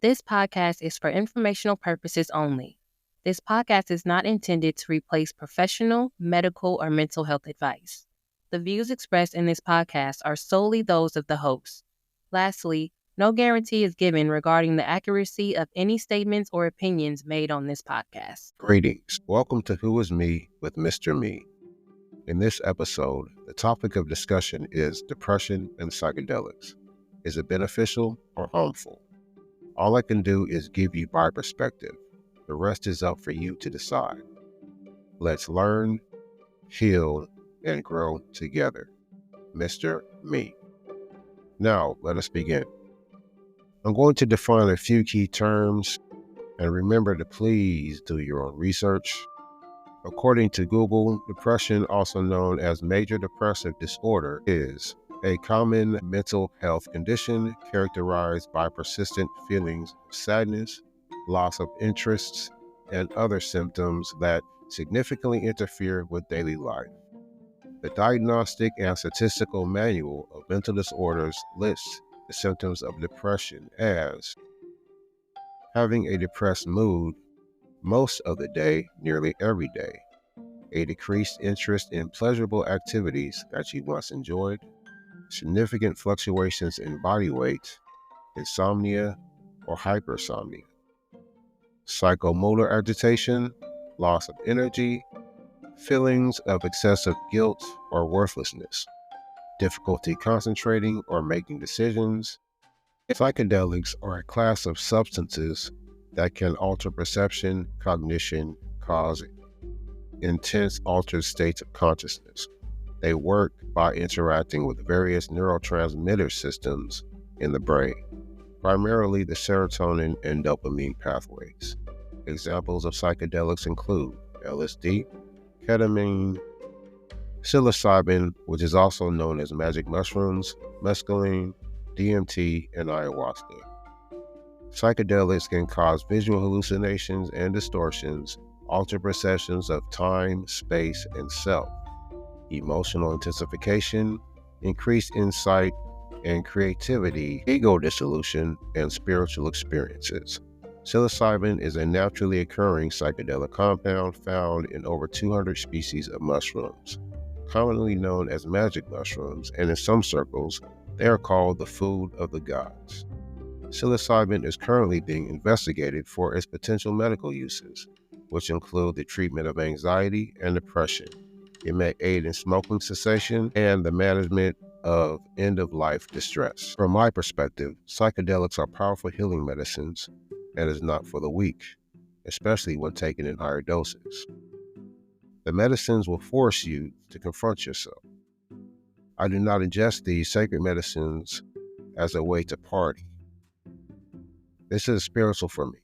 This podcast is for informational purposes only. This podcast is not intended to replace professional, medical, or mental health advice. The views expressed in this podcast are solely those of the host. Lastly, no guarantee is given regarding the accuracy of any statements or opinions made on this podcast. Greetings. Welcome to Who Is Me with Mr. Me. In this episode, the topic of discussion is depression and psychedelics. Is it beneficial or harmful? All I can do is give you my perspective. The rest is up for you to decide. Let's learn, heal, and grow together. Mr. Me. Now, let us begin. I'm going to define a few key terms, and remember to please do your own research. According to Google, depression, also known as major depressive disorder, is a common mental health condition characterized by persistent feelings of sadness, loss of interests, and other symptoms that significantly interfere with daily life. The Diagnostic and Statistical Manual of Mental Disorders lists the symptoms of depression as having a depressed mood most of the day, nearly every day, a decreased interest in pleasurable activities that you once enjoyed, significant fluctuations in body weight, insomnia or hypersomnia, psychomotor agitation, loss of energy, feelings of excessive guilt or worthlessness, difficulty concentrating or making decisions. Psychedelics are a class of substances that can alter perception, cognition, cause intense altered states of consciousness. They work by interacting with various neurotransmitter systems in the brain, primarily the serotonin and dopamine pathways. Examples of psychedelics include LSD, ketamine, psilocybin, which is also known as magic mushrooms, mescaline, DMT, and ayahuasca. Psychedelics can cause visual hallucinations and distortions, alter perceptions of time, space, and self, emotional intensification, increased insight and creativity, ego dissolution, and spiritual experiences. Psilocybin is a naturally occurring psychedelic compound found in over 200 species of mushrooms, commonly known as magic mushrooms, and in some circles, they are called the food of the gods. Psilocybin is currently being investigated for its potential medical uses, which include the treatment of anxiety and depression. It may aid in smoking cessation and the management of end-of-life distress. From my perspective, psychedelics are powerful healing medicines and is not for the weak, especially when taken in higher doses. The medicines will force you to confront yourself. I do not ingest these sacred medicines as a way to party. This is spiritual for me.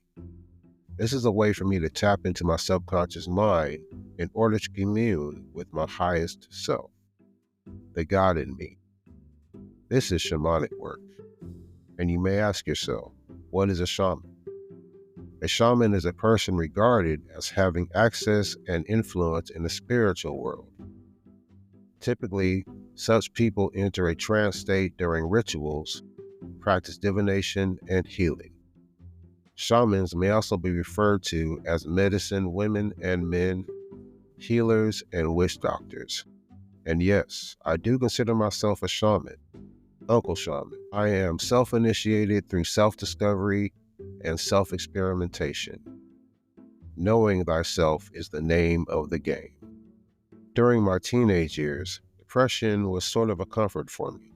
This is a way for me to tap into my subconscious mind in order to commune with my highest self, the God in me. This is shamanic work. And you may ask yourself, what is a shaman? A shaman is a person regarded as having access and influence in the spiritual world. Typically, such people enter a trance state during rituals, practice divination, and healing. Shamans may also be referred to as medicine women and men, healers, and witch doctors. And yes, I do consider myself a shaman, Uncle Shaman. I am self-initiated through self-discovery and self-experimentation. Knowing thyself is the name of the game. During my teenage years, depression was sort of a comfort for me,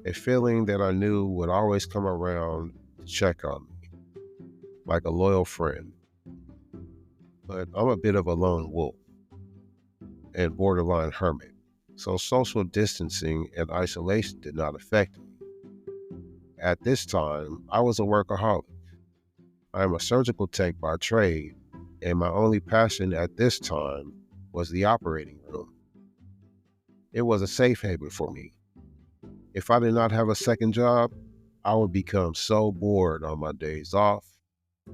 a feeling that I knew would always come around to check on me, like a loyal friend. But I'm a bit of a lone wolf and borderline hermit, so social distancing and isolation did not affect me. At this time, I was a workaholic. I am a surgical tech by trade, and my only passion at this time was the operating room. It was a safe haven for me. If I did not have a second job, I would become so bored on my days off,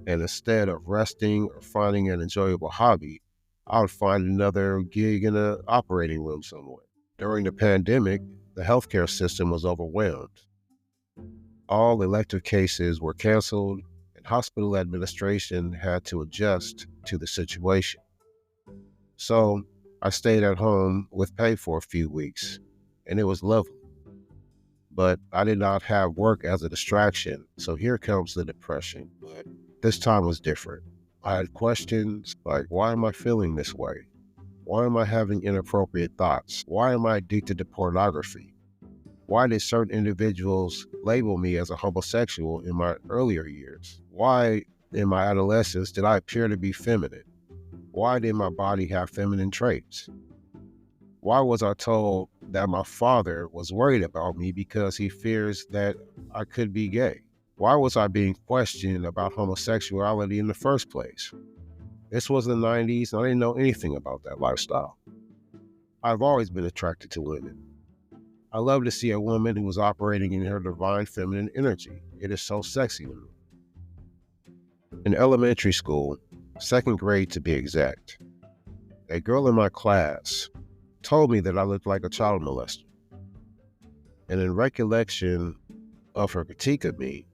and instead of resting or finding an enjoyable hobby, I would find another gig in an operating room somewhere. During the pandemic, the healthcare system was overwhelmed. All elective cases were canceled, and hospital administration had to adjust to the situation. So I stayed at home with pay for a few weeks, and it was lovely. But I did not have work as a distraction, so here comes the depression. But this time was different. I had questions like, why am I feeling this way? Why am I having inappropriate thoughts? Why am I addicted to pornography? Why did certain individuals label me as a homosexual in my earlier years? Why, in my adolescence, did I appear to be feminine? Why did my body have feminine traits? Why was I told that my father was worried about me because he fears that I could be gay? Why was I being questioned about homosexuality in the first place? This was the 90s, and I didn't know anything about that lifestyle. I've always been attracted to women. I love to see a woman who is operating in her divine feminine energy. It is so sexy to me. In elementary school, second grade to be exact, a girl in my class told me that I looked like a child molester. And in recollection of her critique of me,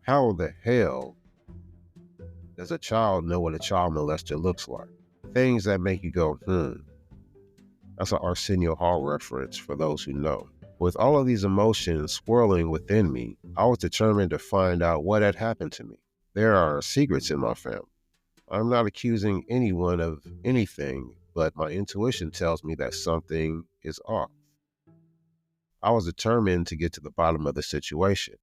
how the hell does a child know what a child molester looks like? Things that make you go, That's an Arsenio Hall reference for those who know. With all of these emotions swirling within me, I was determined to find out what had happened to me. There are secrets in my family. I'm not accusing anyone of anything, but my intuition tells me that something is off. I was determined to get to the bottom of the situation.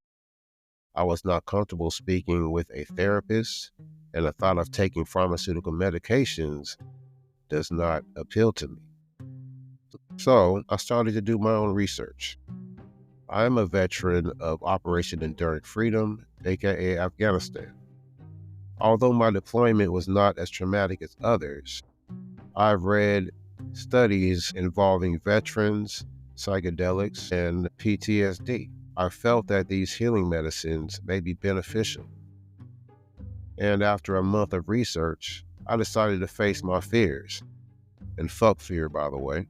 I was not comfortable speaking with a therapist, and the thought of taking pharmaceutical medications does not appeal to me. So I started to do my own research. I am a veteran of Operation Enduring Freedom, aka Afghanistan. Although my deployment was not as traumatic as others, I've read studies involving veterans, psychedelics, and PTSD. I felt that these healing medicines may be beneficial. And after a month of research, I decided to face my fears. And fuck fear, by the way.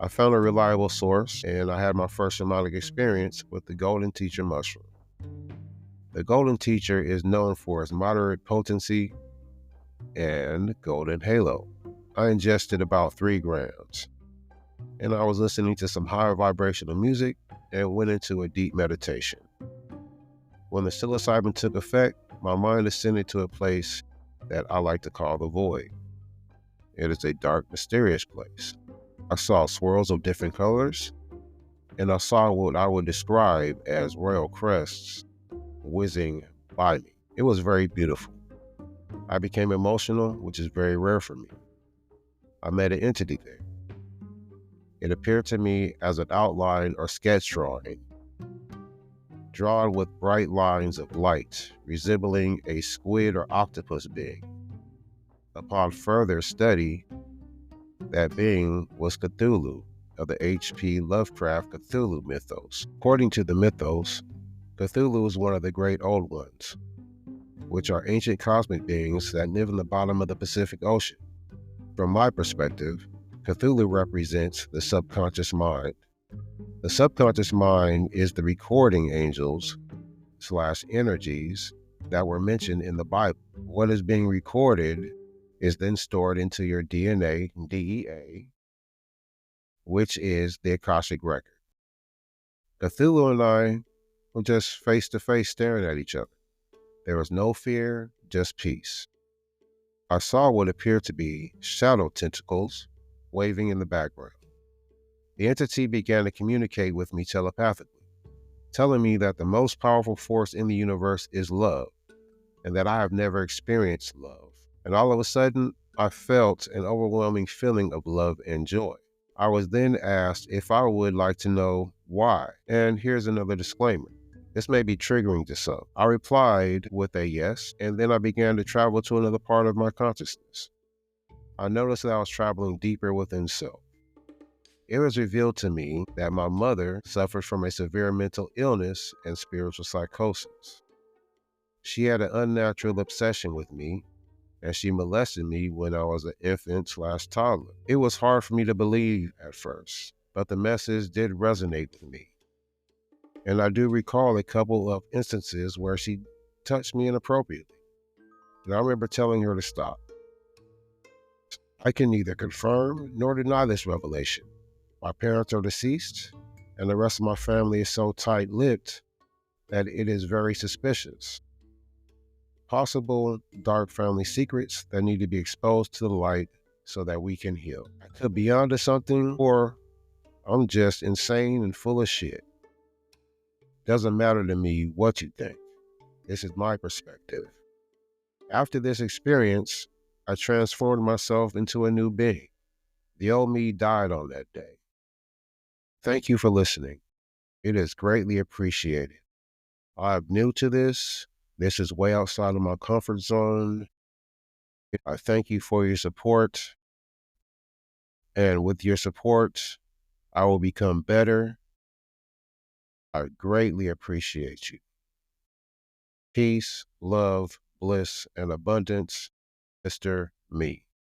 I found a reliable source, and I had my first shamanic experience with the golden teacher mushroom. The golden teacher is known for its moderate potency and golden halo. I ingested about 3 grams, and I was listening to some higher vibrational music and went into a deep meditation. When the psilocybin took effect, my mind ascended to a place that I like to call the void. It is a dark, mysterious place. I saw swirls of different colors, and I saw what I would describe as royal crests whizzing by me. It was very beautiful. I became emotional, which is very rare for me. I met an entity there. It appeared to me as an outline or sketch drawing, drawn with bright lines of light, resembling a squid or octopus being. Upon further study, that being was Cthulhu of the H.P. Lovecraft Cthulhu mythos. According to the mythos, Cthulhu is one of the great old ones, which are ancient cosmic beings that live in the bottom of the Pacific Ocean. From my perspective, Cthulhu represents the subconscious mind. The subconscious mind is the recording angels / energies that were mentioned in the Bible. What is being recorded is then stored into your DNA, DEA, which is the Akashic record. Cthulhu and I were just face to face staring at each other. There was no fear, just peace. I saw what appeared to be shadow tentacles waving in the background. The entity began to communicate with me telepathically, telling me that the most powerful force in the universe is love, and that I have never experienced love. And all of a sudden, I felt an overwhelming feeling of love and joy. I was then asked if I would like to know why. And here's another disclaimer. This may be triggering to some. I replied with a yes, and then I began to travel to another part of my consciousness. I noticed that I was traveling deeper within self. It was revealed to me that my mother suffered from a severe mental illness and spiritual psychosis. She had an unnatural obsession with me, and she molested me when I was an infant / toddler. It was hard for me to believe at first, but the message did resonate with me. And I do recall a couple of instances where she touched me inappropriately. And I remember telling her to stop. I can neither confirm nor deny this revelation. My parents are deceased, and the rest of my family is so tight-lipped that it is very suspicious. Possible dark family secrets that need to be exposed to the light so that we can heal. I could be onto something, or I'm just insane and full of shit. Doesn't matter to me what you think. This is my perspective. After this experience, I transformed myself into a new being. The old me died on that day. Thank you for listening. It is greatly appreciated. I'm new to this. This is way outside of my comfort zone. I thank you for your support. And with your support, I will become better. I greatly appreciate you. Peace, love, bliss, and abundance, Mr. Me.